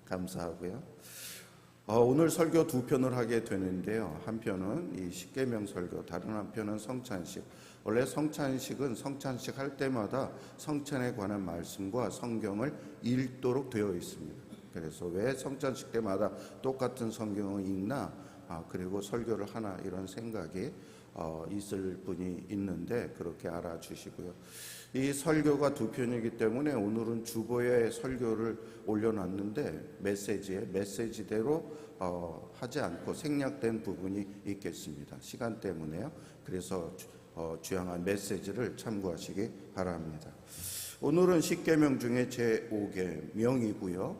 감사하고요. 오늘 설교 두 편을 하게 되는데요. 한 편은 이 십계명 설교, 다른 한 편은 성찬식. 원래 성찬식은 성찬식 할 때마다 성찬에 관한 말씀과 성경을 읽도록 되어 있습니다. 그래서 왜 성찬식 때마다 똑같은 성경을 읽나? 그리고 설교를 하나 이런 생각이 있을 분이 있는데 그렇게 알아주시고요. 이 설교가 두 편이기 때문에 오늘은 주보에 설교를 올려놨는데 메시지대로 하지 않고 생략된 부분이 있겠습니다. 시간 때문에요. 그래서 주양한 메시지를 참고하시기 바랍니다. 오늘은 십계명 중에 제5계명이고요.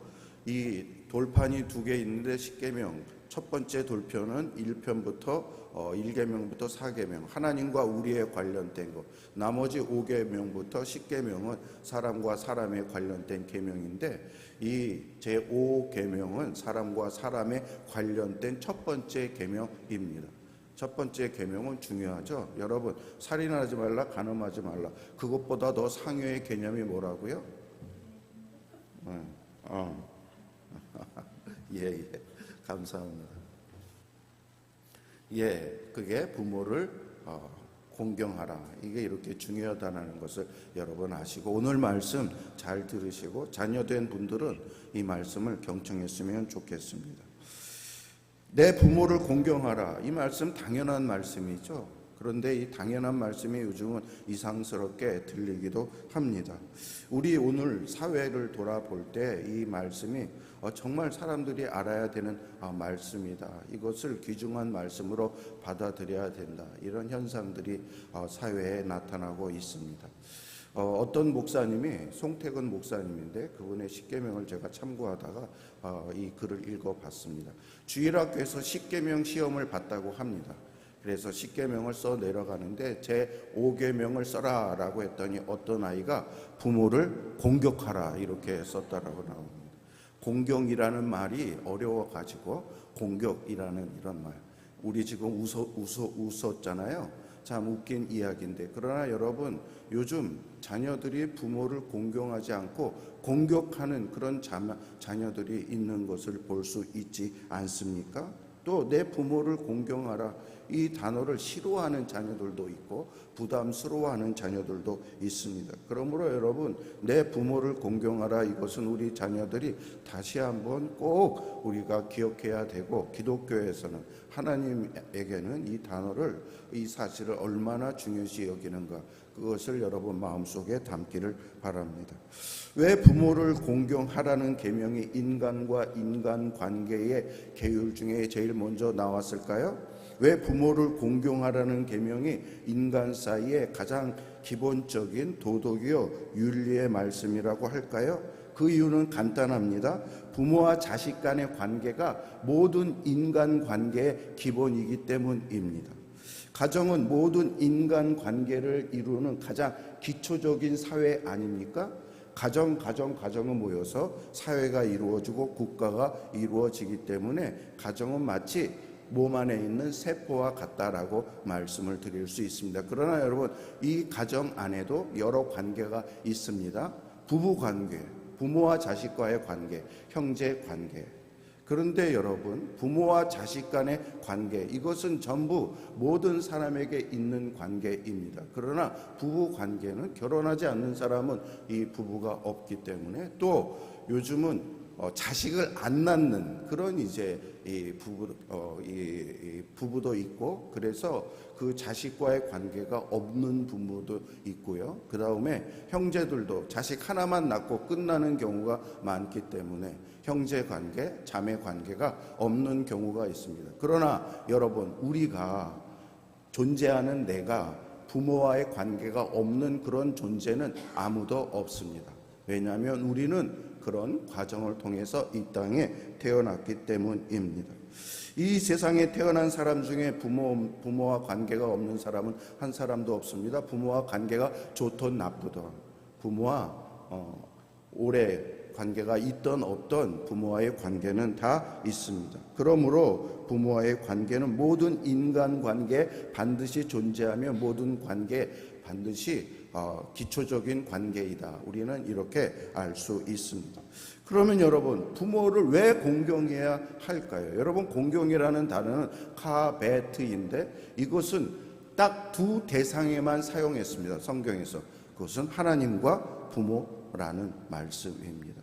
이 돌판이 두 개 있는데 십계명 첫 번째 돌편은 1편부터 1계명부터 4계명 하나님과 우리에 관련된 것, 나머지 5계명부터 10계명은 사람과 사람에 관련된 계명인데 이 제5계명은 사람과 사람에 관련된 첫 번째 계명입니다. 첫 번째 계명은 중요하죠. 여러분, 살인하지 말라, 간음하지 말라. 그것보다 더 상위의 개념이 뭐라고요? 예, 감사합니다. 그게 부모를 공경하라. 이게 이렇게 중요하다는 것을 여러분 아시고 오늘 말씀 잘 들으시고 자녀된 분들은 이 말씀을 경청했으면 좋겠습니다. 내 부모를 공경하라. 이 말씀 당연한 말씀이죠. 그런데 이 당연한 말씀이 요즘은 이상스럽게 들리기도 합니다. 우리 오늘 사회를 돌아볼 때 이 말씀이 정말 사람들이 알아야 되는 말씀이다. 이것을 귀중한 말씀으로 받아들여야 된다. 이런 현상들이 사회에 나타나고 있습니다. 어떤 목사님이 송태근 목사님인데 그분의 십계명을 제가 참고하다가 이 글을 읽어봤습니다. 주일학교에서 십계명 시험을 봤다고 합니다. 그래서 십계명을 써 내려가는데 제5계명을 써라 라고 했더니 어떤 아이가 부모를 공격하라 이렇게 썼다라고 나옵니다. 공경이라는 말이 어려워가지고 공격이라는 이런 말, 우리 지금 웃었잖아요. 참 웃긴 이야기인데, 그러나 여러분 요즘 자녀들이 부모를 공경하지 않고 공격하는 그런 자녀들이 있는 것을 볼 수 있지 않습니까? 또 내 부모를 공경하라 이 단어를 싫어하는 자녀들도 있고 부담스러워하는 자녀들도 있습니다. 그러므로 여러분, 내 부모를 공경하라 이것은 우리 자녀들이 다시 한번 꼭 우리가 기억해야 되고, 기독교에서는 하나님에게는 이 단어를, 이 사실을 얼마나 중요시 여기는가, 그것을 여러분 마음속에 담기를 바랍니다. 왜 부모를 공경하라는 계명이 인간과 인간관계의 계율 중에 제일 먼저 나왔을까요? 왜 부모를 공경하라는 계명이 인간 사이에 가장 기본적인 도덕이요 윤리의 말씀이라고 할까요? 그 이유는 간단합니다. 부모와 자식 간의 관계가 모든 인간관계의 기본이기 때문입니다. 가정은 모든 인간관계를 이루는 가장 기초적인 사회 아닙니까? 가정은 모여서 사회가 이루어지고 국가가 이루어지기 때문에 가정은 마치 몸 안에 있는 세포와 같다라고 말씀을 드릴 수 있습니다. 그러나 여러분, 이 가정 안에도 여러 관계가 있습니다. 부부 관계, 부모와 자식과의 관계, 형제 관계. 그런데 여러분, 부모와 자식 간의 관계, 이것은 전부 모든 사람에게 있는 관계입니다. 그러나 부부 관계는 결혼하지 않는 사람은 이 부부가 없기 때문에, 또 요즘은 자식을 안 낳는 그런 이제 이 부부도 있고, 그래서 그 자식과의 관계가 없는 부모도 있고요. 그 다음에 형제들도 자식 하나만 낳고 끝나는 경우가 많기 때문에 형제 관계, 자매 관계가 없는 경우가 있습니다. 그러나 여러분, 우리가 존재하는 내가 부모와의 관계가 없는 그런 존재는 아무도 없습니다. 왜냐하면 우리는 그런 과정을 통해서 이 땅에 태어났기 때문입니다. 이 세상에 태어난 사람 중에 부모와 관계가 없는 사람은 한 사람도 없습니다. 부모와 관계가 좋든 나쁘든, 부모와 오래 관계가 있던 없던 부모와의 관계는 다 있습니다. 그러므로 부모와의 관계는 모든 인간관계에 반드시 존재하며 모든 관계에 반드시 기초적인 관계이다. 우리는 이렇게 알 수 있습니다. 그러면 여러분, 부모를 왜 공경해야 할까요? 여러분, 공경이라는 단어는 카베트인데 이것은 딱 두 대상에만 사용했습니다. 성경에서. 그것은 하나님과 부모라는 말씀입니다.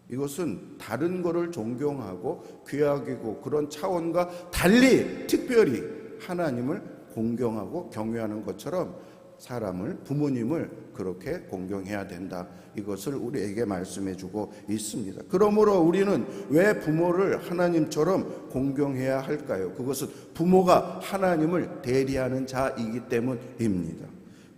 이것은 다른 것을 존경하고 귀하기고 그런 차원과 달리 특별히 하나님을 공경하고 경외하는 것처럼 사람을, 부모님을 그렇게 공경해야 된다. 이것을 우리에게 말씀해 주고 있습니다. 그러므로 우리는 왜 부모를 하나님처럼 공경해야 할까요? 그것은 부모가 하나님을 대리하는 자이기 때문입니다.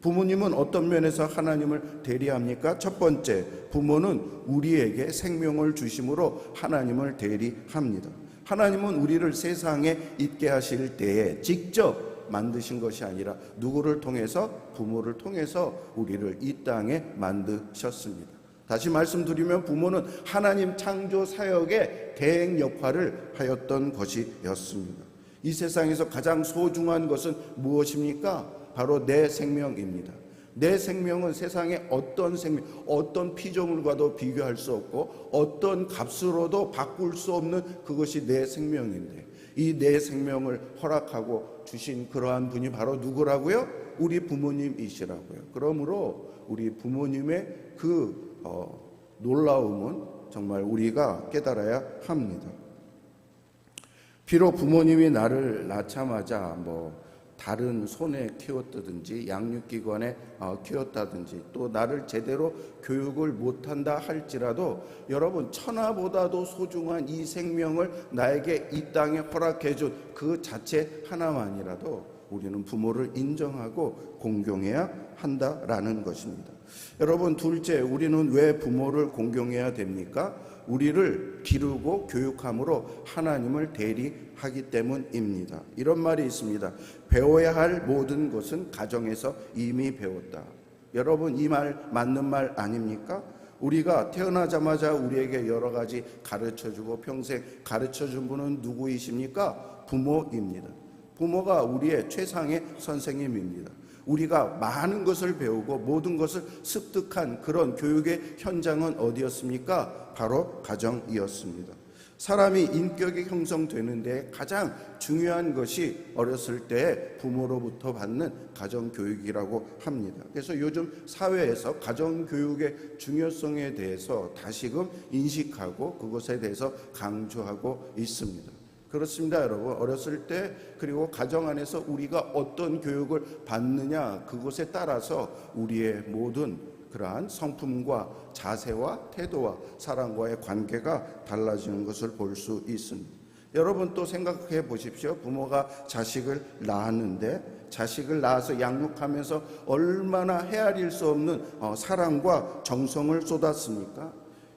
부모님은 어떤 면에서 하나님을 대리합니까? 첫 번째, 부모는 우리에게 생명을 주심으로 하나님을 대리합니다. 하나님은 우리를 세상에 있게 하실 때에 직접 만드신 것이 아니라 누구를 통해서? 부모를 통해서 우리를 이 땅에 만드셨습니다. 다시 말씀드리면 부모는 하나님 창조 사역의 대행 역할을 하였던 것이었습니다. 이 세상에서 가장 소중한 것은 무엇입니까? 바로 내 생명입니다. 내 생명은 세상에 어떤 생명, 어떤 피조물과도 비교할 수 없고 어떤 값으로도 바꿀 수 없는 그것이 내 생명인데, 이 내 생명을 허락하고 주신 그러한 분이 바로 누구라고요? 우리 부모님이시라고요. 그러므로 우리 부모님의 그 놀라움은 정말 우리가 깨달아야 합니다. 비록 부모님이 나를 낳자마자 다른 손에 키웠다든지 양육기관에 키웠다든지 또 나를 제대로 교육을 못한다 할지라도 여러분, 천하보다도 소중한 이 생명을 나에게 이 땅에 허락해 준 그 자체 하나만이라도 우리는 부모를 인정하고 공경해야 한다라는 것입니다. 여러분, 둘째, 우리는 왜 부모를 공경해야 됩니까? 우리를 기르고 교육함으로 하나님을 대리하기 때문입니다. 이런 말이 있습니다. 배워야 할 모든 것은 가정에서 이미 배웠다. 여러분, 이 말 맞는 말 아닙니까? 우리가 태어나자마자 우리에게 여러 가지 가르쳐주고 평생 가르쳐준 분은 누구이십니까? 부모입니다. 부모가 우리의 최상의 선생님입니다. 우리가 많은 것을 배우고 모든 것을 습득한 그런 교육의 현장은 어디였습니까? 바로 가정이었습니다. 사람이 인격이 형성되는데 가장 중요한 것이 어렸을 때 부모로부터 받는 가정교육이라고 합니다. 그래서 요즘 사회에서 가정교육의 중요성에 대해서 다시금 인식하고 그것에 대해서 강조하고 있습니다. 그렇습니다, 여러분. 어렸을 때 그리고 가정 안에서 우리가 어떤 교육을 받느냐, 그것에 따라서 우리의 모든 그러한 성품과 자세와 태도와 사람과의 관계가 달라지는 것을 볼 수 있습니다. 여러분, 또 생각해 보십시오. 부모가 자식을 낳았는데 자식을 낳아서 양육하면서 얼마나 헤아릴 수 없는 사랑과 정성을 쏟았습니까?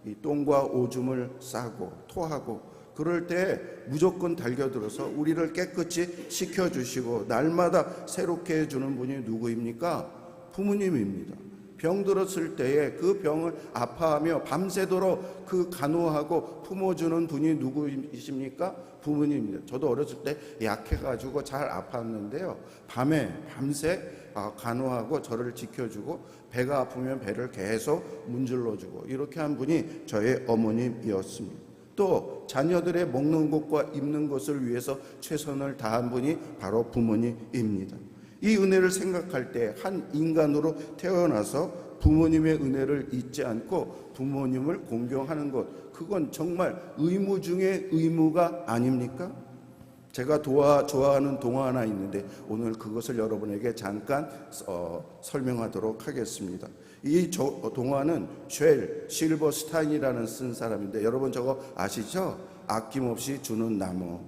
이 똥과 오줌을 싸고 토하고 그럴 때 무조건 달겨들어서 우리를 깨끗이 씻겨주시고 날마다 새롭게 해주는 분이 누구입니까? 부모님입니다. 병 들었을 때에 그 병을 아파하며 밤새도록 그 간호하고 품어주는 분이 누구이십니까? 부모님입니다. 저도 어렸을 때 약해가지고 잘 아팠는데요, 밤새 간호하고 저를 지켜주고 배가 아프면 배를 계속 문질러주고 이렇게 한 분이 저의 어머님이었습니다. 또 자녀들의 먹는 것과 입는 것을 위해서 최선을 다한 분이 바로 부모님입니다. 이 은혜를 생각할 때 한 인간으로 태어나서 부모님의 은혜를 잊지 않고 부모님을 공경하는 것, 그건 정말 의무 중에 의무가 아닙니까? 제가 좋아하는 동화 하나 있는데 오늘 그것을 여러분에게 잠깐 설명하도록 하겠습니다. 이 동화는 쉘 실버스타인이라는 쓴 사람인데 여러분 저거 아시죠? 아낌없이 주는 나무.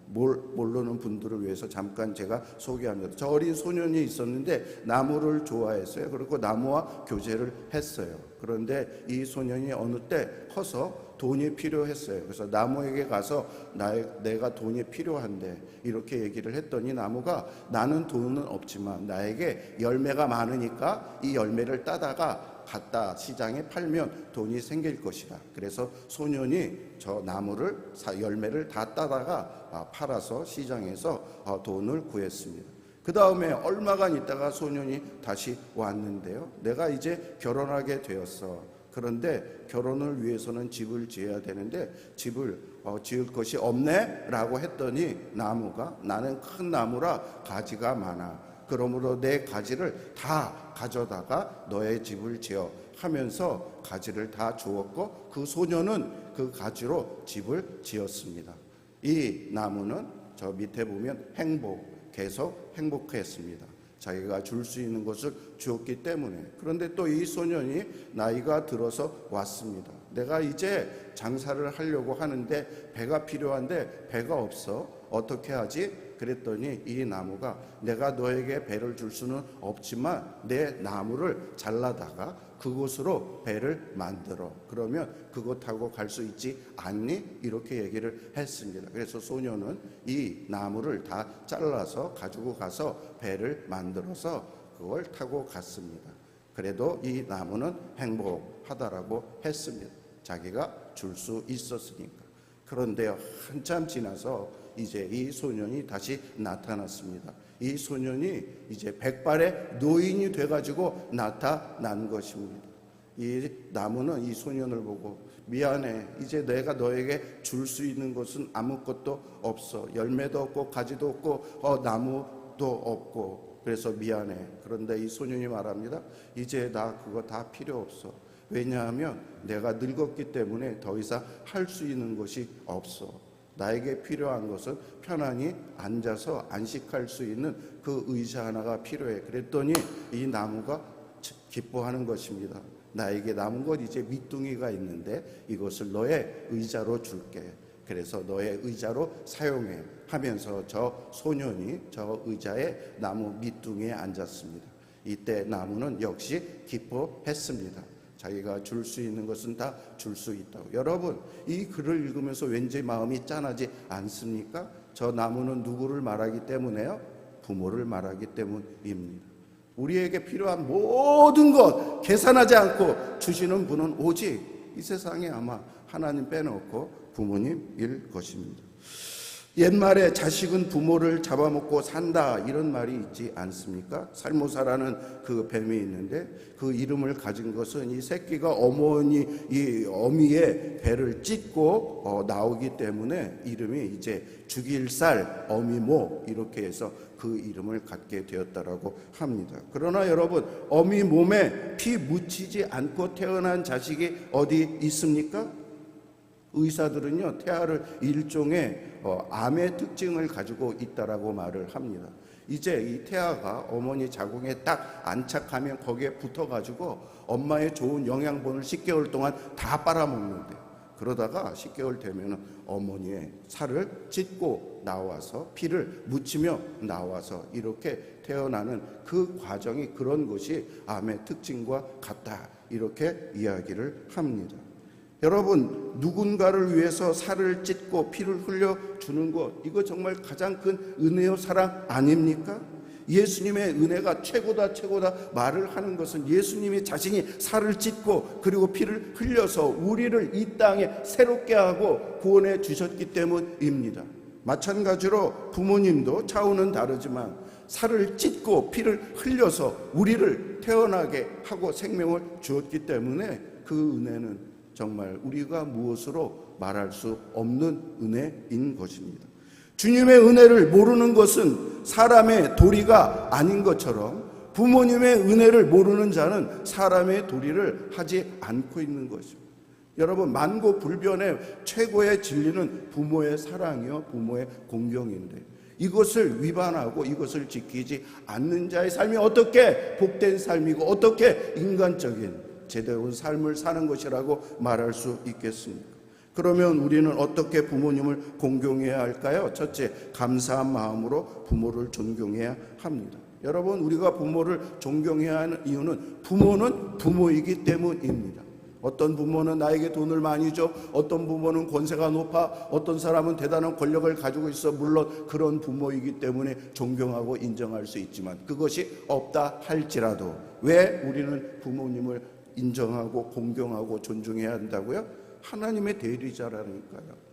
모르는 분들을 위해서 잠깐 제가 소개합니다. 저 어린 소년이 있었는데 나무를 좋아했어요. 그리고 나무와 교제를 했어요. 그런데 이 소년이 어느 때 커서 돈이 필요했어요. 그래서 나무에게 가서 내가 돈이 필요한데 이렇게 얘기를 했더니 나무가 나는 돈은 없지만 나에게 열매가 많으니까 이 열매를 따다가 갖다 시장에 팔면 돈이 생길 것이다. 그래서 소년이 저 나무를 열매를 다 따다가 팔아서 시장에서 돈을 구했습니다. 그 다음에 얼마간 있다가 소년이 다시 왔는데요. 내가 이제 결혼하게 되었어. 그런데 결혼을 위해서는 집을 지어야 되는데 집을 지을 것이 없네? 라고 했더니 나무가, 나는 큰 나무라 가지가 많아. 그러므로 내 가지를 다 가져다가 너의 집을 지어 하면서 가지를 다 주었고 그 소년은 그 가지로 집을 지었습니다. 이 나무는 저 밑에 보면 계속 행복했습니다. 자기가 줄 수 있는 것을 주었기 때문에. 그런데 또 이 소년이 나이가 들어서 왔습니다. 내가 이제 장사를 하려고 하는데 배가 필요한데 배가 없어. 어떻게 하지? 그랬더니 이 나무가 내가 너에게 배를 줄 수는 없지만 내 나무를 잘라다가 그곳으로 배를 만들어. 그러면 그것 타고 갈 수 있지 않니? 이렇게 얘기를 했습니다. 그래서 소년은 이 나무를 다 잘라서 가지고 가서 배를 만들어서 그걸 타고 갔습니다. 그래도 이 나무는 행복하다라고 했습니다. 자기가 줄 수 있었으니까. 그런데 한참 지나서 이제 이 소년이 다시 나타났습니다. 이 소년이 이제 백발의 노인이 돼가지고 나타난 것입니다. 이 나무는 이 소년을 보고 미안해. 이제 내가 너에게 줄 수 있는 것은 아무것도 없어. 열매도 없고 가지도 없고 나무도 없고 그래서 미안해. 그런데 이 소년이 말합니다. 이제 나 그거 다 필요 없어. 왜냐하면 내가 늙었기 때문에 더 이상 할 수 있는 것이 없어. 나에게 필요한 것은 편안히 앉아서 안식할 수 있는 그 의자 하나가 필요해. 그랬더니 이 나무가 기뻐하는 것입니다. 나에게 남은 것 이제 밑둥이가 있는데 이것을 너의 의자로 줄게. 그래서 너의 의자로 사용해 하면서 저 소년이 저 의자에 나무 밑둥이에 앉았습니다. 이때 나무는 역시 기뻐했습니다. 자기가 줄 수 있는 것은 다 줄 수 있다고. 여러분, 이 글을 읽으면서 왠지 마음이 짠하지 않습니까? 저 나무는 누구를 말하기 때문에요? 부모를 말하기 때문입니다. 우리에게 필요한 모든 것 계산하지 않고 주시는 분은 오직 이 세상에 아마 하나님 빼놓고 부모님일 것입니다. 옛말에 자식은 부모를 잡아먹고 산다 이런 말이 있지 않습니까? 살모사라는 그 뱀이 있는데 그 이름을 가진 것은 이 새끼가 이 어미의 배를 찢고 나오기 때문에 이름이 이제 죽일 살 어미모 이렇게 해서 그 이름을 갖게 되었다라고 합니다. 그러나 여러분, 어미 몸에 피 묻히지 않고 태어난 자식이 어디 있습니까? 의사들은요, 태아를 일종의 암의 특징을 가지고 있다라고 말을 합니다. 이제 이 태아가 어머니 자궁에 딱 안착하면 거기에 붙어가지고 엄마의 좋은 영양분을 10개월 동안 다 빨아먹는데, 그러다가 10개월 되면 어머니의 살을 찢고 나와서 피를 묻히며 나와서 이렇게 태어나는 그 과정이 그런 것이 암의 특징과 같다, 이렇게 이야기를 합니다. 여러분, 누군가를 위해서 살을 찢고 피를 흘려주는 것, 이거 정말 가장 큰 은혜요 사랑 아닙니까? 예수님의 은혜가 최고다 말을 하는 것은 예수님이 자신이 살을 찢고 그리고 피를 흘려서 우리를 이 땅에 새롭게 하고 구원해 주셨기 때문입니다. 마찬가지로 부모님도 차원은 다르지만 살을 찢고 피를 흘려서 우리를 태어나게 하고 생명을 주었기 때문에 그 은혜는 정말 우리가 무엇으로 말할 수 없는 은혜인 것입니다. 주님의 은혜를 모르는 것은 사람의 도리가 아닌 것처럼 부모님의 은혜를 모르는 자는 사람의 도리를 하지 않고 있는 것입니다. 여러분, 만고불변의 최고의 진리는 부모의 사랑이요 부모의 공경인데 이것을 위반하고 이것을 지키지 않는 자의 삶이 어떻게 복된 삶이고 어떻게 인간적인 제대로 삶을 사는 것이라고 말할 수 있겠습니까? 그러면 우리는 어떻게 부모님을 공경해야 할까요? 첫째, 감사한 마음으로 부모를 존경해야 합니다. 여러분, 우리가 부모를 존경해야 하는 이유는 부모는 부모이기 때문입니다. 어떤 부모는 나에게 돈을 많이 줘, 어떤 부모는 권세가 높아, 어떤 사람은 대단한 권력을 가지고 있어. 물론 그런 부모이기 때문에 존경하고 인정할 수 있지만 그것이 없다 할지라도 왜 우리는 부모님을 인정하고 공경하고 존중해야 한다고요? 하나님의 대리자라니까요.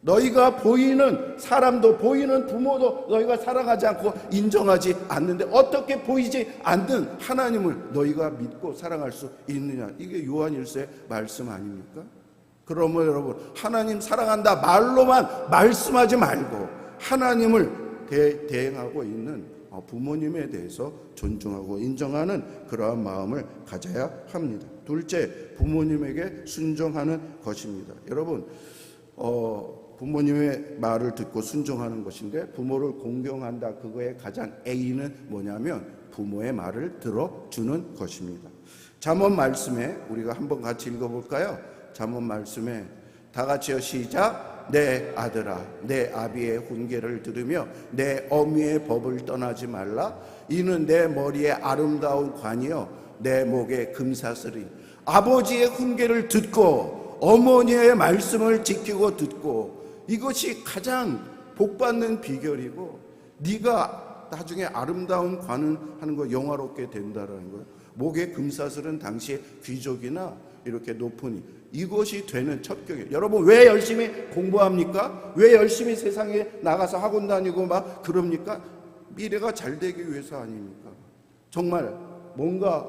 너희가 보이는 사람도 보이는 부모도 너희가 사랑하지 않고 인정하지 않는데 어떻게 보이지 않는 하나님을 너희가 믿고 사랑할 수 있느냐. 이게 요한일서의 말씀 아닙니까? 그러면 여러분, 하나님 사랑한다 말로만 말씀하지 말고 하나님을 대행하고 있는 부모님에 대해서 존중하고 인정하는 그러한 마음을 가져야 합니다. 둘째, 부모님에게 순종하는 것입니다. 여러분, 부모님의 말을 듣고 순종하는 것인데 부모를 공경한다. 그거의 가장 A는 뭐냐면 부모의 말을 들어주는 것입니다. 잠언 말씀에 우리가 한번 같이 읽어볼까요? 잠언 말씀에 다 같이요, 시작. 내 아들아, 내 아비의 훈계를 들으며 내 어미의 법을 떠나지 말라. 이는 내 머리에 아름다운 관이요 내 목에 금사슬이. 아버지의 훈계를 듣고 어머니의 말씀을 지키고 듣고, 이것이 가장 복받는 비결이고 네가 나중에 아름다운 관을 하는 거 영화롭게 된다라는 거예요. 목에 금사슬은 당시에 귀족이나 이렇게 높은 이것이 되는 첩경이에요. 여러분, 왜 열심히 공부합니까? 왜 열심히 세상에 나가서 학원 다니고 막 그럽니까? 미래가 잘 되기 위해서 아닙니까? 정말 뭔가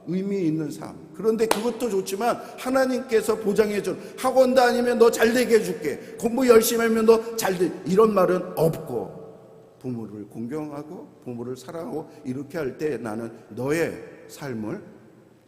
의미 있는 삶. 그런데 그것도 좋지만 하나님께서 보장해준 학원 다니면 너 잘 되게 해줄게, 공부 열심히 하면 너 잘 돼, 이런 말은 없고 부모를 공경하고 부모를 사랑하고 이렇게 할 때 나는 너의 삶을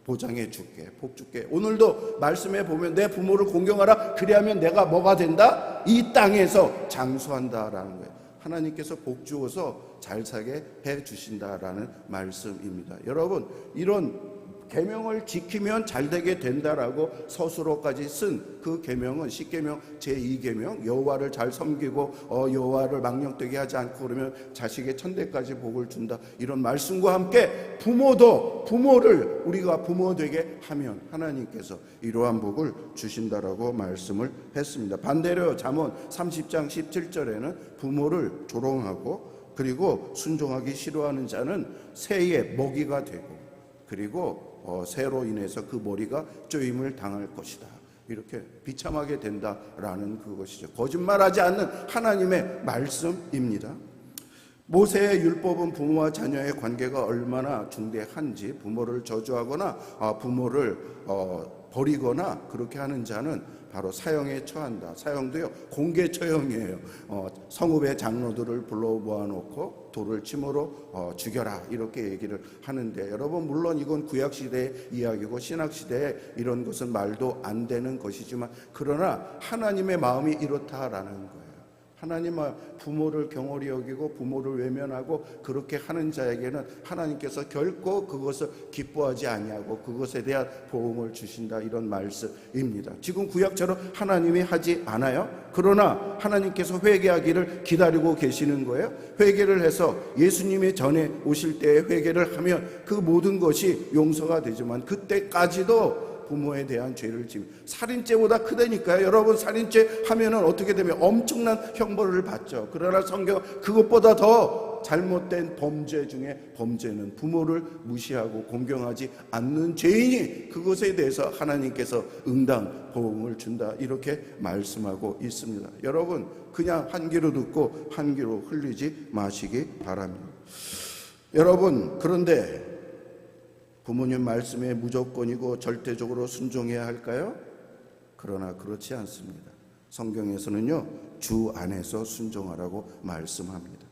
보장해 줄게, 복 줄게. 오늘도 말씀에 보면 내 부모를 공경하라. 그리하면 내가 뭐가 된다? 이 땅에서 장수한다라는 거예요. 하나님께서 복 주어서 잘 살게 해 주신다라는 말씀입니다. 여러분, 이런 계명을 지키면 잘 되게 된다라고 서술어까지 쓴 그 계명은 십계명 제2계명, 여호와를 잘 섬기고 여호와를 망령되게 하지 않고 그러면 자식의 천대까지 복을 준다, 이런 말씀과 함께 부모를 우리가 부모 되게 하면 하나님께서 이러한 복을 주신다라고 말씀을 했습니다. 반대로 잠언 30장 17절에는 부모를 조롱하고 그리고 순종하기 싫어하는 자는 새의 먹이가 되고 그리고 새로 인해서 그 머리가 쪼임을 당할 것이다, 이렇게 비참하게 된다라는 그것이죠. 거짓말하지 않는 하나님의 말씀입니다. 모세의 율법은 부모와 자녀의 관계가 얼마나 중대한지, 부모를 저주하거나 부모를 버리거나 그렇게 하는 자는 바로 사형에 처한다. 사형도요, 공개 처형이에요. 성읍의 장로들을 불러 모아놓고 돌을 침으로 죽여라, 이렇게 얘기를 하는데, 여러분, 물론 이건 구약시대의 이야기고 신약시대에 이런 것은 말도 안 되는 것이지만, 그러나 하나님의 마음이 이렇다라는 거예요. 하나님은 부모를 경홀히 여기고 부모를 외면하고 그렇게 하는 자에게는 하나님께서 결코 그것을 기뻐하지 아니하고 그것에 대한 보응을 주신다, 이런 말씀입니다. 지금 구약처럼 하나님이 하지 않아요. 그러나 하나님께서 회개하기를 기다리고 계시는 거예요. 회개를 해서 예수님이 전에 오실 때 회개를 하면 그 모든 것이 용서가 되지만 그때까지도 부모에 대한 죄를 지면 살인죄보다 크다니까요. 여러분, 살인죄 하면은 어떻게 되면 엄청난 형벌을 받죠. 그러나 성경 그것보다 더 잘못된 범죄 중에 범죄는 부모를 무시하고 공경하지 않는 죄인이 그것에 대해서 하나님께서 응당 보응을 준다, 이렇게 말씀하고 있습니다. 여러분, 그냥 한 귀로 듣고 한 귀로 흘리지 마시기 바랍니다. 여러분, 그런데 부모님 말씀에 무조건이고 절대적으로 순종해야 할까요? 그러나 그렇지 않습니다. 성경에서는요, 주 안에서 순종하라고 말씀합니다.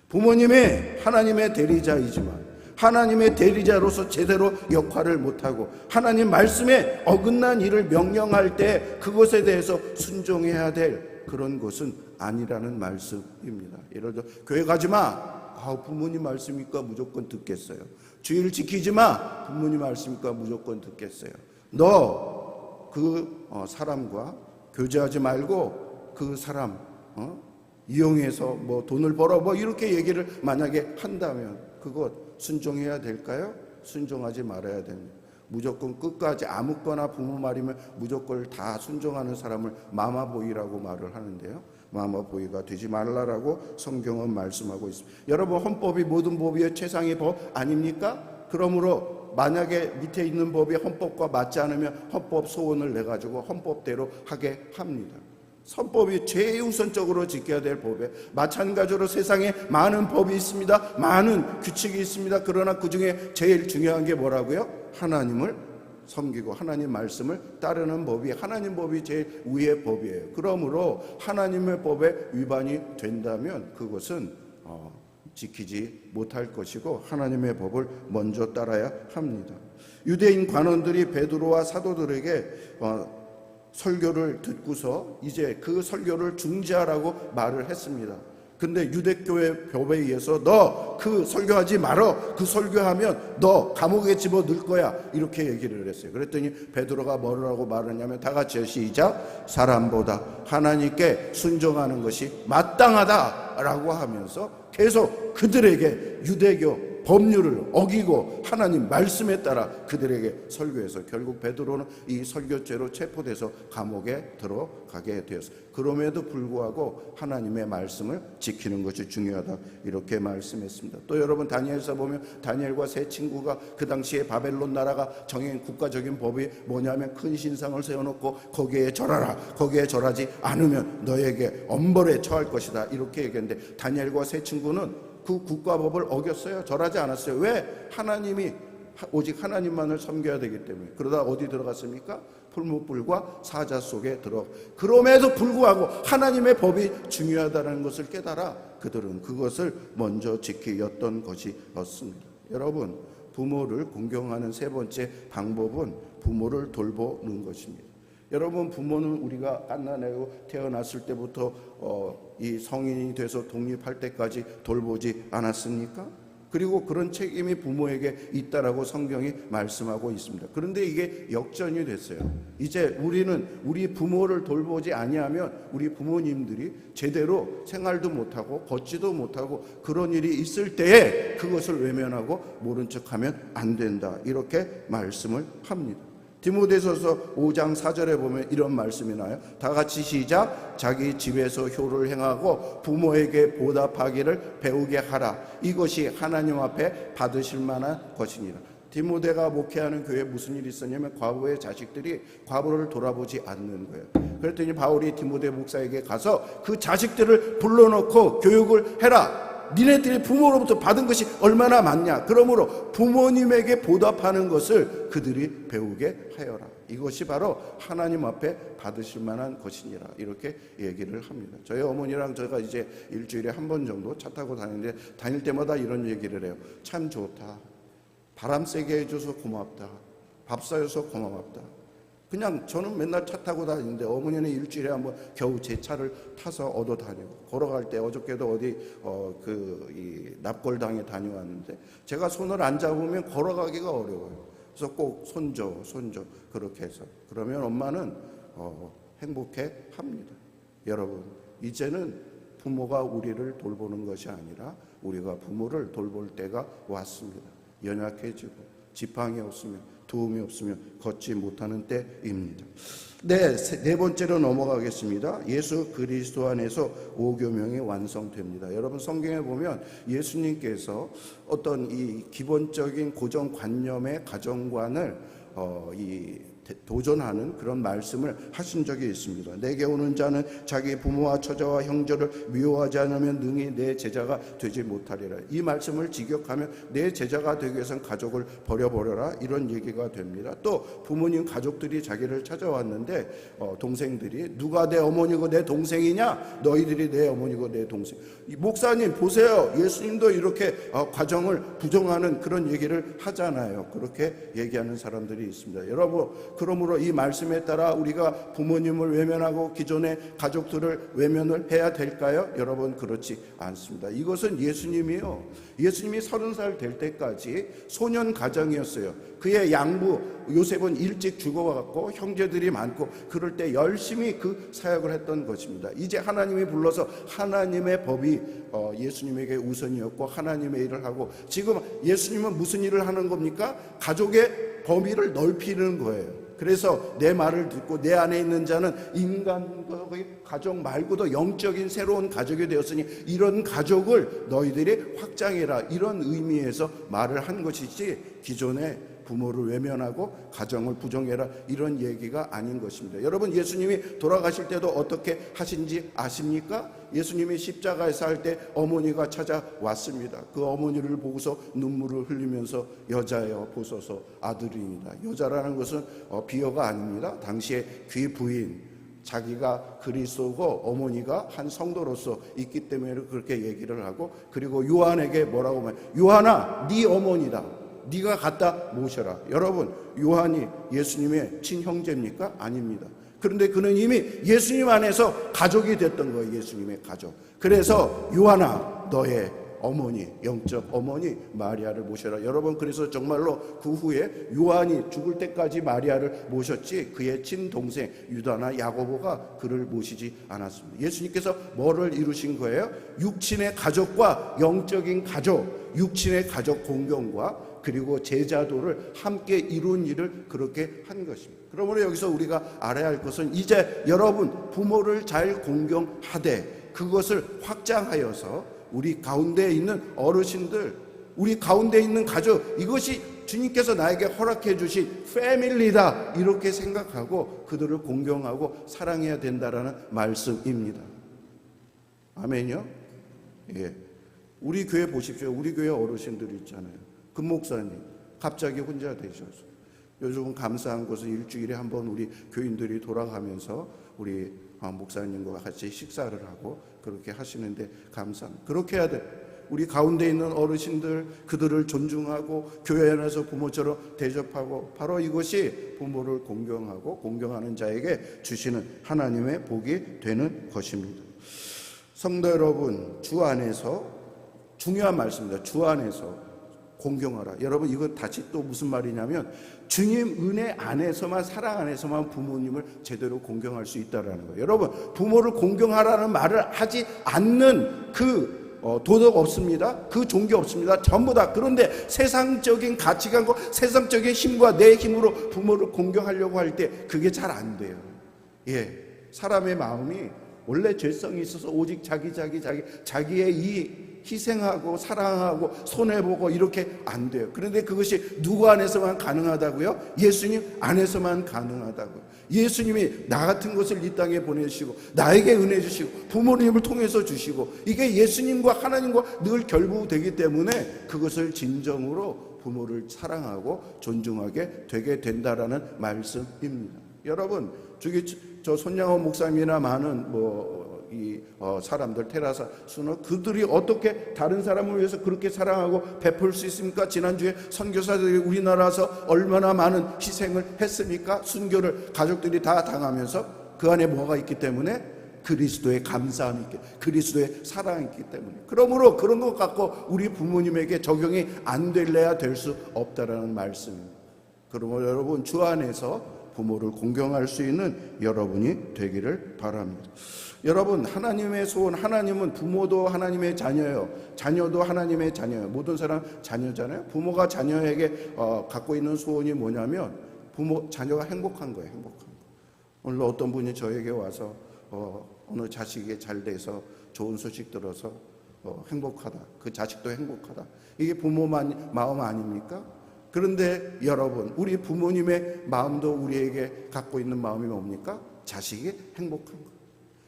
부모님이 하나님의 대리자이지만 하나님의 대리자로서 제대로 역할을 못하고 하나님 말씀에 어긋난 일을 명령할 때 그것에 대해서 순종해야 될 그런 것은 아니라는 말씀입니다. 예를 들어, 교회 가지 마. 부모님 말씀이니까 무조건 듣겠어요. 주일 지키지 마. 부모님 말씀이니까 무조건 듣겠어요. 너 그 사람과 교제하지 말고 그 사람 이용해서 뭐 돈을 벌어, 뭐 이렇게 얘기를 만약에 한다면 그것 순종해야 될까요? 순종하지 말아야 됩니다. 무조건 끝까지 아무거나 부모 말이면 무조건 다 순종하는 사람을 마마보이라고 말을 하는데요, 마마보이가 되지 말라라고 성경은 말씀하고 있습니다. 여러분, 헌법이 모든 법의 최상의 법 아닙니까? 그러므로 만약에 밑에 있는 법이 헌법과 맞지 않으면 헌법 소원을 내가지고 헌법대로 하게 합니다. 선법이 최우선적으로 지켜야 될 법이에요. 마찬가지로 세상에 많은 법이 있습니다. 많은 규칙이 있습니다. 그러나 그 중에 제일 중요한 게 뭐라고요? 하나님을 섬기고 하나님 말씀을 따르는 법이, 하나님 법이 제일 위의 법이에요. 그러므로 하나님의 법에 위반이 된다면 그것은 지키지 못할 것이고 하나님의 법을 먼저 따라야 합니다. 유대인 관원들이 베드로와 사도들에게 설교를 듣고서 이제 그 설교를 중지하라고 말을 했습니다. 근데 유대교의 법에 의해서 너 그 설교하지 말어, 그 설교하면 너 감옥에 집어넣을 거야, 이렇게 얘기를 했어요. 그랬더니 베드로가 뭐라고 말했냐면 다 같이 시작, 사람보다 하나님께 순종하는 것이 마땅하다라고 하면서 계속 그들에게 유대교 법률을 어기고 하나님 말씀에 따라 그들에게 설교해서 결국 베드로는 이 설교죄로 체포돼서 감옥에 들어가게 되었어요. 그럼에도 불구하고 하나님의 말씀을 지키는 것이 중요하다, 이렇게 말씀했습니다. 또 여러분 다니엘서 보면 다니엘과 세 친구가 그 당시에 바벨론 나라가 정한 국가적인 법이 뭐냐면 큰 신상을 세워놓고 거기에 절하라, 거기에 절하지 않으면 너에게 엄벌에 처할 것이다, 이렇게 얘기했는데 다니엘과 세 친구는 그 국가법을 어겼어요. 절하지 않았어요. 왜? 하나님이 오직 하나님만을 섬겨야 되기 때문에. 그러다 어디 들어갔습니까? 풀무불과 사자 속에 들어. 그럼에도 불구하고 하나님의 법이 중요하다는 것을 깨달아 그들은 그것을 먼저 지키었던 것이었습니다. 여러분, 부모를 공경하는 세 번째 방법은 부모를 돌보는 것입니다. 여러분, 부모는 우리가 갓난아기로 태어났을 때부터 이 성인이 돼서 독립할 때까지 돌보지 않았습니까? 그리고 그런 책임이 부모에게 있다라고 성경이 말씀하고 있습니다. 그런데 이게 역전이 됐어요. 이제 우리는 우리 부모를 돌보지 아니하면 우리 부모님들이 제대로 생활도 못하고 걷지도 못하고 그런 일이 있을 때에 그것을 외면하고 모른 척하면 안 된다, 이렇게 말씀을 합니다. 디모데전서 5장 4절에 보면 이런 말씀이 나요. 다 같이 시작, 자기 집에서 효를 행하고 부모에게 보답하기를 배우게 하라. 이것이 하나님 앞에 받으실 만한 것이니라. 디모데가 목회하는 교회에 무슨 일이 있었냐면 과부의 자식들이 과부를 돌아보지 않는 거예요. 그랬더니 바울이 디모데 목사에게 가서 그 자식들을 불러놓고 교육을 해라. 니네들이 부모로부터 받은 것이 얼마나 많냐. 그러므로 부모님에게 보답하는 것을 그들이 배우게 하여라. 이것이 바로 하나님 앞에 받으실 만한 것이니라, 이렇게 얘기를 합니다. 저희 어머니랑 제가 이제 일주일에 한 번 정도 차 타고 다니는데 다닐 때마다 이런 얘기를 해요. 참 좋다. 바람 세게 해줘서 고맙다. 밥 사줘서 고맙다. 그냥 저는 맨날 차 타고 다니는데 어머니는 일주일에 한번 겨우 제 차를 타서 얻어 다니고, 걸어갈 때 어저께도 어디 이 납골당에 다녀왔는데 제가 손을 안 잡으면 걸어가기가 어려워요. 그래서 꼭 손줘 그렇게 해서, 그러면 엄마는 행복해 합니다. 여러분, 이제는 부모가 우리를 돌보는 것이 아니라 우리가 부모를 돌볼 때가 왔습니다. 연약해지고 지팡이 없으면, 도움이 없으면 걷지 못하는 때입니다. 네 번째로 넘어가겠습니다. 예수 그리스도 안에서 오교명이 완성됩니다. 여러분, 성경에 보면 예수님께서 어떤 이 기본적인 고정관념의 가정관을 도전하는 그런 말씀을 하신 적이 있습니다. 내게 오는 자는 자기 부모와 처자와 형제를 미워하지 않으면 능히 내 제자가 되지 못하리라. 이 말씀을 직역하면 내 제자가 되기 위해서는 가족을 버려버려라, 이런 얘기가 됩니다. 또 부모님 가족들이 자기를 찾아왔는데 동생들이 누가 내 어머니고 내 동생이냐? 너희들이 내 어머니고 내 동생. 목사님 보세요, 예수님도 이렇게 가정을 부정하는 그런 얘기를 하잖아요. 그렇게 얘기하는 사람들이 있습니다. 여러분, 그러므로 이 말씀에 따라 우리가 부모님을 외면하고 기존의 가족들을 외면을 해야 될까요? 여러분, 그렇지 않습니다. 이것은 예수님이요, 예수님이 30살 될 때까지 소년 가정이었어요. 그의 양부 요셉은 일찍 죽어갖고 형제들이 많고 그럴 때 열심히 그 사역을 했던 것입니다. 이제 하나님이 불러서 하나님의 법이 예수님에게 우선이었고 하나님의 일을 하고, 지금 예수님은 무슨 일을 하는 겁니까? 가족의 범위를 넓히는 거예요. 그래서 내 말을 듣고 내 안에 있는 자는 인간의 가족 말고도 영적인 새로운 가족이 되었으니 이런 가족을 너희들이 확장해라, 이런 의미에서 말을 한 것이지 기존의 부모를 외면하고 가정을 부정해라 이런 얘기가 아닌 것입니다. 여러분, 예수님이 돌아가실 때도 어떻게 하신지 아십니까? 예수님이 십자가에서 할 때 어머니가 찾아왔습니다. 그 어머니를 보고서 눈물을 흘리면서 여자여 보소서 아들이니다. 여자라는 것은 비어가 아닙니다. 당시에 귀부인, 자기가 그리스도고 어머니가 한 성도로서 있기 때문에 그렇게 얘기를 하고, 그리고 요한에게 뭐라고 말해요? 요한아, 네 어머니다. 네가 갖다 모셔라. 여러분, 요한이 예수님의 친형제입니까? 아닙니다. 그런데 그는 이미 예수님 안에서 가족이 됐던 거예요. 예수님의 가족. 그래서 요한아, 너의 어머니, 영적 어머니 마리아를 모셔라. 여러분, 그래서 정말로 그 후에 요한이 죽을 때까지 마리아를 모셨지 그의 친동생 유다나 야고보가 그를 모시지 않았습니다. 예수님께서 뭐를 이루신 거예요? 육친의 가족과 영적인 가족, 육친의 가족 공경과 그리고 제자도를 함께 이룬 일을 그렇게 한 것입니다. 그러므로 여기서 우리가 알아야 할 것은, 이제 여러분 부모를 잘 공경하되 그것을 확장하여서 우리 가운데 있는 어르신들, 우리 가운데 있는 가족, 이것이 주님께서 나에게 허락해 주신 패밀리다 이렇게 생각하고 그들을 공경하고 사랑해야 된다라는 말씀입니다. 아멘요? 예. 우리 교회 보십시오. 우리 교회 어르신들 있잖아요. 금 목사님 갑자기 혼자 되셔서, 요즘은 감사한 것은 일주일에 한 번 우리 교인들이 돌아가면서 우리 목사님과 같이 식사를 하고 그렇게 하시는데 감사합니다. 그렇게 해야 돼. 우리 가운데 있는 어르신들, 그들을 존중하고 교회 안에서 부모처럼 대접하고, 바로 이것이 부모를 공경하고 공경하는 자에게 주시는 하나님의 복이 되는 것입니다. 성도 여러분, 주 안에서 중요한 말씀입니다. 주 안에서 공경하라. 여러분, 이거 다시 또 무슨 말이냐면, 주님 은혜 안에서만, 사랑 안에서만 부모님을 제대로 공경할 수 있다라는 거예요. 여러분, 부모를 공경하라는 말을 하지 않는 그 도덕 없습니다. 그 종교 없습니다. 전부 다. 그런데 세상적인 가치관과 세상적인 힘과 내 힘으로 부모를 공경하려고 할 때 그게 잘 안 돼요. 예, 사람의 마음이 원래 죄성이 있어서 오직 자기의 이 희생하고 사랑하고 손해보고 이렇게 안 돼요. 그런데 그것이 누구 안에서만 가능하다고요? 예수님 안에서만 가능하다고요. 예수님이 나 같은 것을 이 땅에 보내주시고 나에게 은혜 주시고 부모님을 통해서 주시고, 이게 예수님과 하나님과 늘 결부되기 때문에 그것을 진정으로 부모를 사랑하고 존중하게 되게 된다라는 말씀입니다. 여러분, 저 손양원 목사님이나 많은 사람들, 테라사 수너, 그들이 어떻게 다른 사람을 위해서 그렇게 사랑하고 베풀 수 있습니까? 지난주에 선교사들이 우리나라에서 얼마나 많은 희생을 했습니까? 순교를 가족들이 다 당하면서 그 안에 뭐가 있기 때문에? 그리스도의 감사함이 있기, 그리스도의 사랑이 있기 때문에. 그러므로 그런 것 갖고 우리 부모님에게 적용이 안 될래야 될 수 없다라는 말씀입니다. 그러므로 여러분, 주 안에서 부모를 공경할 수 있는 여러분이 되기를 바랍니다. 여러분, 하나님의 소원, 하나님은 부모도 하나님의 자녀예요. 자녀도 하나님의 자녀예요. 모든 사람 자녀잖아요. 부모가 자녀에게 갖고 있는 소원이 뭐냐면, 자녀가 행복한 거예요. 행복한 거. 오늘 어떤 분이 저에게 와서 어느 자식이 잘 돼서 좋은 소식 들어서 행복하다. 그 자식도 행복하다. 이게 부모 마음 아닙니까? 그런데 여러분, 우리 부모님의 마음도 우리에게 갖고 있는 마음이 뭡니까? 자식이 행복한 거,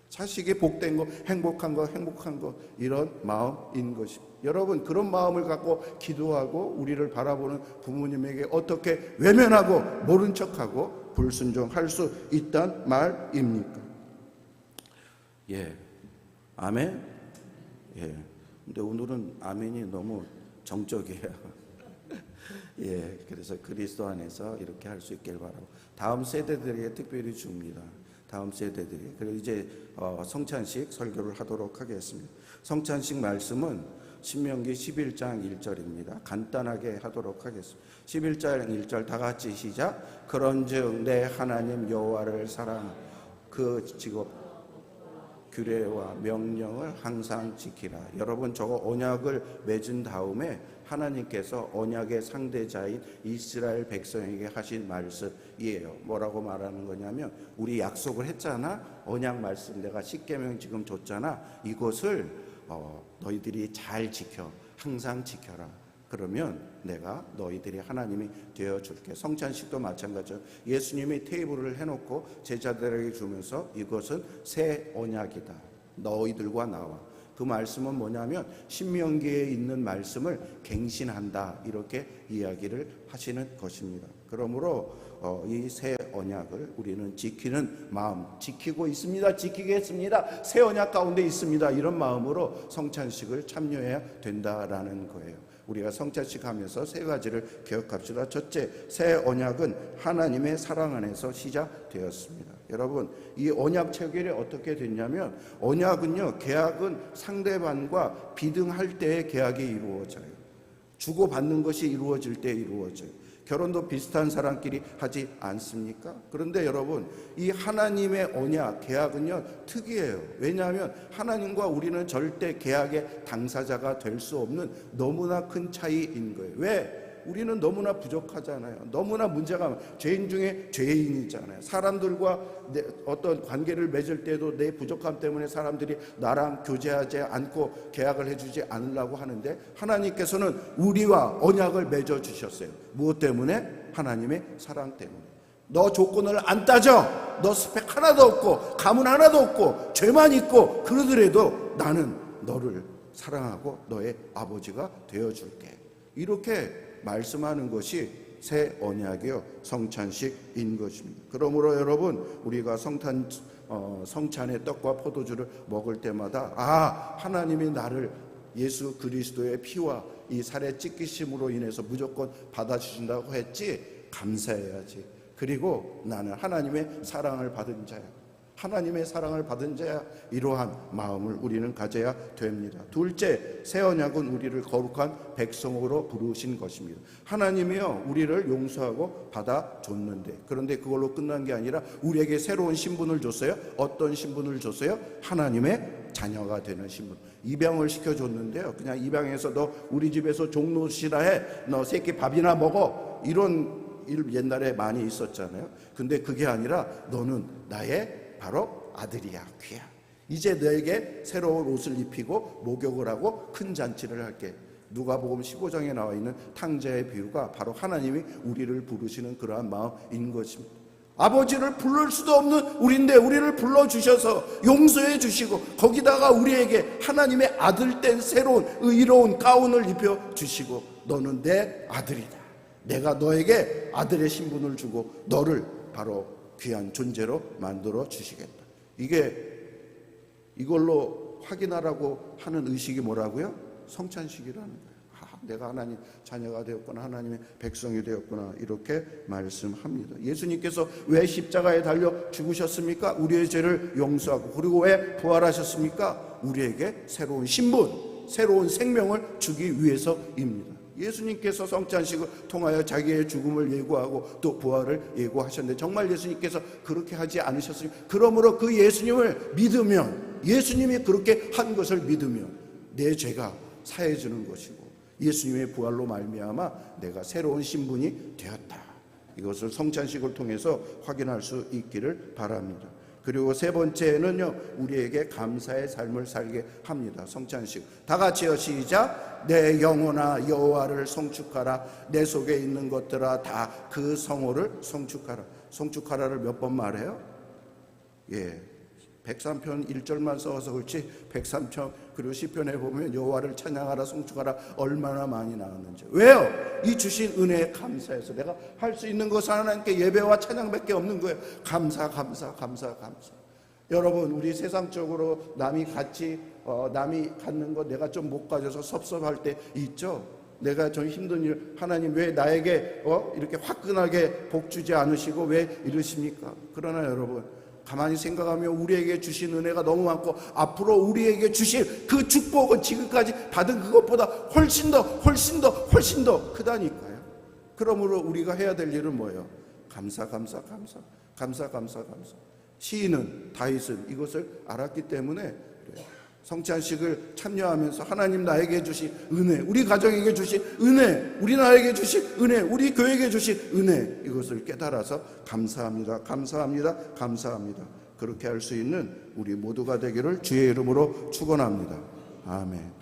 자식이 복된 거, 행복한 거, 이런 마음인 것입니다. 여러분, 그런 마음을 갖고 기도하고 우리를 바라보는 부모님에게 어떻게 외면하고 모른 척하고 불순종할 수 있단 말입니까? 예, 아멘. 예, 근데 오늘은 아멘이 너무 정적이에요. 예, 그래서 그리스도 안에서 이렇게 할 수 있길 바라고, 다음 세대들에게 특별히 줍니다. 다음 세대들이. 그리고 이제 성찬식 설교를 하도록 하겠습니다. 성찬식 말씀은 신명기 11장 1절입니다. 간단하게 하도록 하겠습니다. 11장 1절 다 같이 시작. 그런즉 내 하나님 여호와를 사랑, 그 직업 규례와 명령을 항상 지키라. 여러분, 저거 언약을 맺은 다음에 하나님께서 언약의 상대자인 이스라엘 백성에게 하신 말씀이에요. 뭐라고 말하는 거냐면, 우리 약속을 했잖아. 언약 말씀 내가 십계명 지금 줬잖아. 이것을 너희들이 잘 지켜, 항상 지켜라. 그러면 내가 너희들이 하나님이 되어줄게. 성찬식도 마찬가지죠. 예수님이 테이블을 해놓고 제자들에게 주면서 이것은 새 언약이다. 너희들과 나와. 그 말씀은 뭐냐면 신명기에 있는 말씀을 갱신한다, 이렇게 이야기를 하시는 것입니다. 그러므로 이 새 언약을 우리는 지키는 마음, 지키고 있습니다, 지키겠습니다, 새 언약 가운데 있습니다, 이런 마음으로 성찬식을 참여해야 된다라는 거예요. 우리가 성찬식 하면서 세 가지를 기억합시다. 첫째, 새 언약은 하나님의 사랑 안에서 시작되었습니다. 여러분, 이 언약 체결이 어떻게 됐냐면, 언약은요, 계약은 상대방과 비등할 때의 계약이 이루어져요. 주고받는 것이 이루어질 때 이루어져요. 결혼도 비슷한 사람끼리 하지 않습니까? 그런데 여러분, 이 하나님의 언약, 계약은요, 특이해요. 왜냐하면 하나님과 우리는 절대 계약의 당사자가 될 수 없는 너무나 큰 차이인 거예요. 왜? 우리는 너무나 부족하잖아요. 너무나 문제가 많아요. 죄인 중에 죄인이잖아요. 사람들과 어떤 관계를 맺을 때도 내 부족함 때문에 사람들이 나랑 교제하지 않고 계약을 해주지 않으려고 하는데, 하나님께서는 우리와 언약을 맺어주셨어요. 무엇 때문에? 하나님의 사랑 때문에. 너 조건을 안 따져. 너 스펙 하나도 없고 가문 하나도 없고 죄만 있고 그러더라도 나는 너를 사랑하고 너의 아버지가 되어줄게. 이렇게 말씀하는 것이 새 언약이요, 성찬식인 것입니다. 그러므로 여러분, 우리가 성찬의 떡과 포도주를 먹을 때마다 하나님이 나를 예수 그리스도의 피와 이 살의 찢기심으로 인해서 무조건 받아주신다고 했지, 감사해야지. 그리고 나는 하나님의 사랑을 받은 자야, 하나님의 사랑을 받은 자야, 이러한 마음을 우리는 가져야 됩니다. 둘째, 새 언약은 우리를 거룩한 백성으로 부르신 것입니다. 하나님이요, 우리를 용서하고 받아줬는데, 그런데 그걸로 끝난 게 아니라 우리에게 새로운 신분을 줬어요. 어떤 신분을 줬어요? 하나님의 자녀가 되는 신분. 입양을 시켜줬는데요, 그냥 입양해서 너 우리 집에서 종노시라 해, 너 새끼 밥이나 먹어, 이런 일 옛날에 많이 있었잖아요. 근데 그게 아니라 너는 나의 바로 아들이야, 귀야. 이제 너에게 새로운 옷을 입히고 목욕을 하고 큰 잔치를 할게. 누가복음 15장에 나와 있는 탕자의 비유가 바로 하나님이 우리를 부르시는 그러한 마음인 것입니다. 아버지를 부를 수도 없는 우리인데 우리를 불러주셔서 용서해 주시고, 거기다가 우리에게 하나님의 아들 된 새로운 의로운 가운을 입혀주시고, 너는 내 아들이다, 내가 너에게 아들의 신분을 주고 너를 바로 귀한 존재로 만들어 주시겠다. 이걸로 확인하라고 하는 의식이 뭐라고요? 성찬식이라는 거예요. 내가 하나님 자녀가 되었구나, 하나님의 백성이 되었구나, 이렇게 말씀합니다. 예수님께서 왜 십자가에 달려 죽으셨습니까? 우리의 죄를 용서하고. 그리고 왜 부활하셨습니까? 우리에게 새로운 신분, 새로운 생명을 주기 위해서입니다. 예수님께서 성찬식을 통하여 자기의 죽음을 예고하고 또 부활을 예고하셨는데, 정말 예수님께서 그렇게 하지 않으셨습니까? 그러므로 그 예수님을 믿으면, 예수님이 그렇게 한 것을 믿으면 내 죄가 사해지는 것이고, 예수님의 부활로 말미암아 내가 새로운 신분이 되었다, 이것을 성찬식을 통해서 확인할 수 있기를 바랍니다. 그리고 세 번째는요, 우리에게 감사의 삶을 살게 합니다. 성찬식 다 같이요, 시작. 내 영혼아 여호와를 송축하라, 내 속에 있는 것들아 다 그 성호를 송축하라. 송축하라를 몇 번 말해요? 103편 1절만 써서 그렇지 103편 그리고 시편에 보면 여호와를 찬양하라, 송축하라 얼마나 많이 나왔는지. 왜요? 이 주신 은혜에 감사해서 내가 할 수 있는 것은 하나님께 예배와 찬양밖에 없는 거예요. 감사. 여러분, 우리 세상적으로 남이 갖는 거 내가 좀 못 가져서 섭섭할 때 있죠. 내가 좀 힘든 일, 하나님 왜 나에게 이렇게 화끈하게 복 주지 않으시고 왜 이러십니까? 그러나 여러분, 가만히 생각하면 우리에게 주신 은혜가 너무 많고, 앞으로 우리에게 주실 그 축복은 지금까지 받은 그것보다 훨씬 더 크다니까요. 그러므로 우리가 해야 될 일은 뭐예요? 감사. 시인은, 다윗은 이것을 알았기 때문에 그래요. 성찬식을 참여하면서 하나님 나에게 주신 은혜, 우리 가정에게 주신 은혜, 우리 나라에게 주신 은혜, 우리 교회에게 주신 은혜, 이것을 깨달아서 감사합니다. 그렇게 할 수 있는 우리 모두가 되기를 주의 이름으로 축원합니다. 아멘.